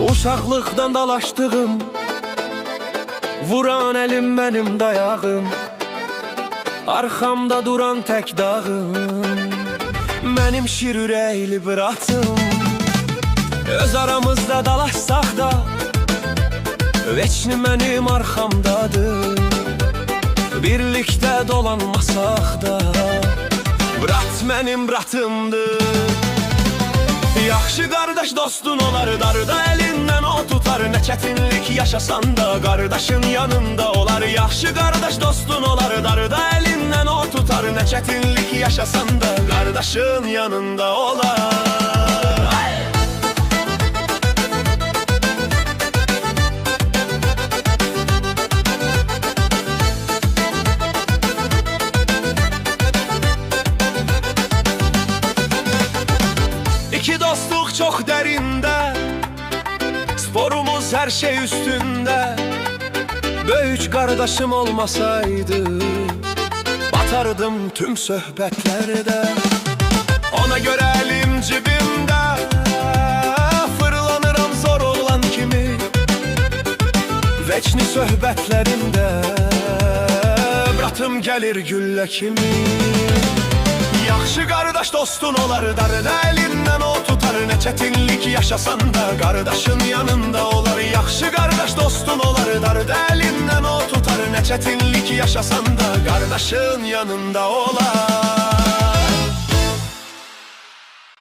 Uşaqlıqdan dalaşdığım, vuran elim benim dayağım, arxamda duran tək dağım, mənim şir ürəkli bıratım. Öz aramızda dalaşsaq da, veçni mənim arxamdadır. Birlikdə dolanmasaq da, bırat mənim bıratımdır. Yaxşı qardaş dostun olar, darda əlindən o tutar. Nə çətinlik yaşasan da, qardaşın yanında olar. Yaxşı qardaş dostun olar, darda əlindən o tutar. Nə çətinlik yaşasan da, qardaşın yanında olar. İki dostluq çox dərində, sporumuz hər şey üstündə. Böyük qardaşım olmasaydı, batardım tüm söhbətlərdə. Ona görə əlim cibimdə, fırlanıram zor oğlan kimi. Veçni söhbətlərimdə, bıratım gəlir güllə kimi. Yaxşı qardaş dostun olar, darda əlindən o tutar. Nə çətinlik yaşasan da, qardaşın yanında olar. Yaxşı qardaş dostun olar, darda əlindən o tutar. Nə çətinlik yaşasan da, qardaşın yanında olar.